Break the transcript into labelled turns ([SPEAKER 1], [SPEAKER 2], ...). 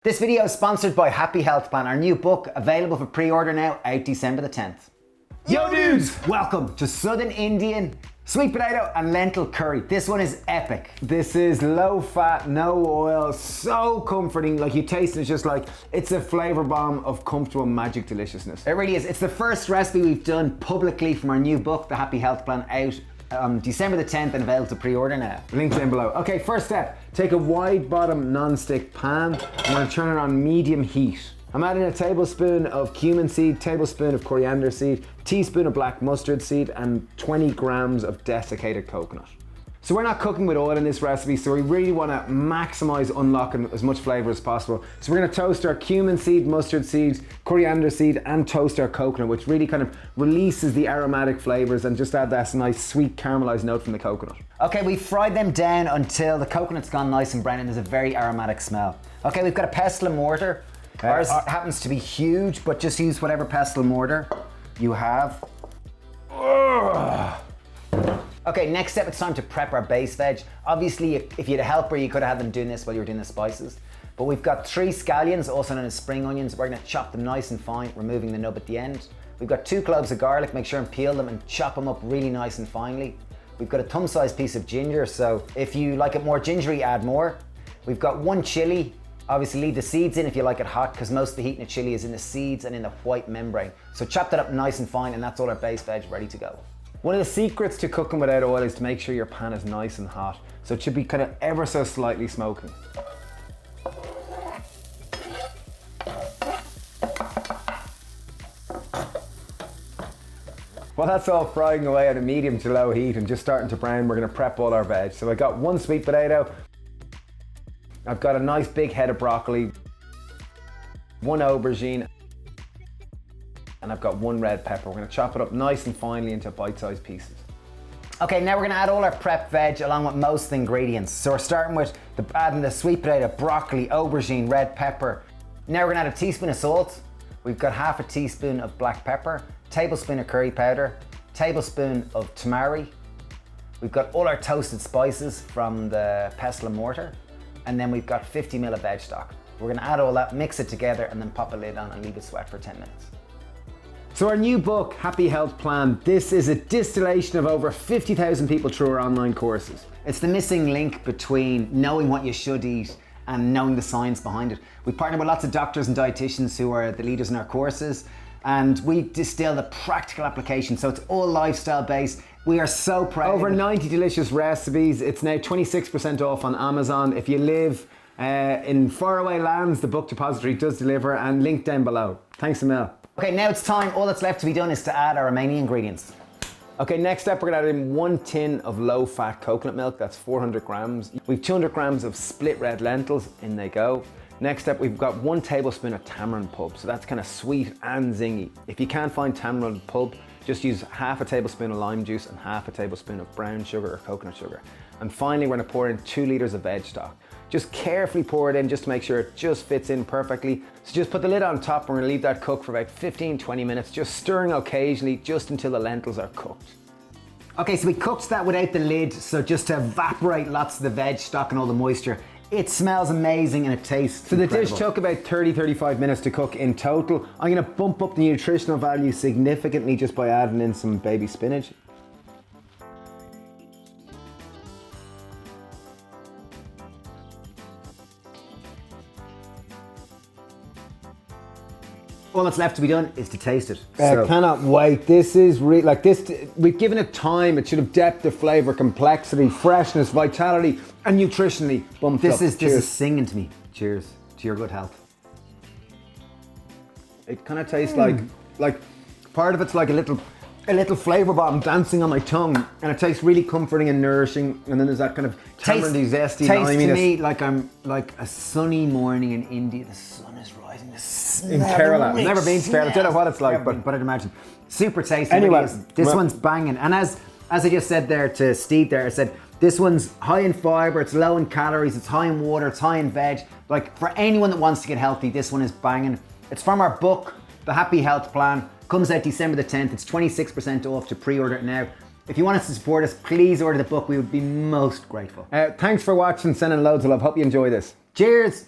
[SPEAKER 1] This video is sponsored by Happy Health Plan, our new book, available for pre-order now, out December the 10th. Yo dudes! Welcome to Southern Indian sweet potato and lentil curry. This one is epic. This is low fat, no oil, so comforting. Like you taste it, it's just like, it's a flavor bomb of comfortable magic deliciousness. It really is. It's the first recipe we've done publicly from our new book, The Happy Health Plan, out on December the 10th and available to pre-order now. Link down below. Okay, first step, take a wide bottom non-stick pan. I'm gonna turn it on medium heat. I'm adding a tablespoon of cumin seed, tablespoon of coriander seed, teaspoon of black mustard seed, and 20 grams of desiccated coconut. So we're not cooking with oil in this recipe, so we really wanna maximize unlocking as much flavor as possible. So we're gonna toast our cumin seed, mustard seed, coriander seed, and toast our coconut, which really kind of releases the aromatic flavors and just add that nice sweet caramelized note from the coconut. Okay, we fried them down until the coconut's gone nice and brown and there's a very aromatic smell. Okay, we've got a pestle and mortar. Ours happens to be huge, but just use whatever pestle and mortar you have. Okay, next step, it's time to prep our base veg. Obviously, if you had a helper, you could have had them doing this while you were doing the spices. But we've got 3 scallions, also known as spring onions. We're gonna chop them nice and fine, removing the nub at the end. We've got 2 cloves of garlic. Make sure and peel them and chop them up really nice and finely. We've got a thumb-sized piece of ginger, so if you like it more gingery, add more. We've got 1 chili. Obviously leave the seeds in if you like it hot, because most of the heat in a chili is in the seeds and in the white membrane. So chop that up nice and fine, and that's all our base veg ready to go. One of the secrets to cooking without oil is to make sure your pan is nice and hot. So it should be kind of ever so slightly smoking. While that's all frying away at a medium to low heat and just starting to brown, we're gonna prep all our veg. So I got 1 sweet potato. I've got a nice big head of broccoli, 1 aubergine, and I've got 1 red pepper. We're gonna chop it up nice and finely into bite-sized pieces. Okay, now we're gonna add all our prep veg along with most of the ingredients. So we're starting with adding the sweet potato, broccoli, aubergine, red pepper. Now we're gonna add a teaspoon of salt. We've got half a teaspoon of black pepper, tablespoon of curry powder, tablespoon of tamari. We've got all our toasted spices from the pestle and mortar. And then we've got 50 ml of veg stock. We're gonna add all that, mix it together, and then pop a lid on and leave it sweat for 10 minutes. So our new book, Happy Health Plan, this is a distillation of over 50,000 people through our online courses. It's the missing link between knowing what you should eat and knowing the science behind it. We partner with lots of doctors and dietitians who are the leaders in our courses, and we distill the practical application, so it's all lifestyle based. We are so proud. Over 90 delicious recipes. It's now 26% off on Amazon. If you live in faraway lands, the book depository does deliver, and link down below. Thanks a mil. Okay, now it's time. All that's left to be done is to add our remaining ingredients. Okay, next up, we're gonna add in 1 tin of low-fat coconut milk. That's 400 grams. We've 200 grams of split red lentils. In they go. Next up, we've got 1 tablespoon of tamarind pulp. So that's kind of sweet and zingy. If you can't find tamarind pulp, just use half a tablespoon of lime juice and half a tablespoon of brown sugar or coconut sugar. And finally, we're gonna pour in 2 liters of veg stock. Just carefully pour it in just to make sure it just fits in perfectly. So just put the lid on top and we're gonna leave that cook for about 15-20 minutes, just stirring occasionally just until the lentils are cooked. Okay, so we cooked that without the lid, so just to evaporate lots of the veg stock and all the moisture. It smells amazing and it tastes incredible. The dish took about 30-35 minutes to cook in total. I'm gonna bump up the nutritional value significantly just by adding in some baby spinach. All that's left to be done is to taste it. Cannot wait. This is really, like this, we've given it time. It should have depth of flavor, complexity, freshness, vitality, and nutritionally bumped up. This is singing to me. Cheers to your good health. It kind of tastes like part of it's like a little flavor bomb dancing on my tongue, and it tastes really comforting and nourishing. And then there's that kind of tamandy, zesty,
[SPEAKER 2] tastes to me like I'm like a sunny morning in India. The sun is rising.
[SPEAKER 1] In Kerala. I've never been to Kerala. I don't know what it's like, but I'd imagine. Super tasty. Anyway, this one's banging. And as I just said there to Steve there, I said, this one's high in fiber, it's low in calories, it's high in water, it's high in veg. Like for anyone that wants to get healthy, this one is banging. It's from our book, The Happy Health Plan. Comes out December the 10th. It's 26% off to pre-order it now. If you want us to support us, please order the book. We would be most grateful. Thanks for watching, sending loads of love. Hope you enjoy this. Cheers.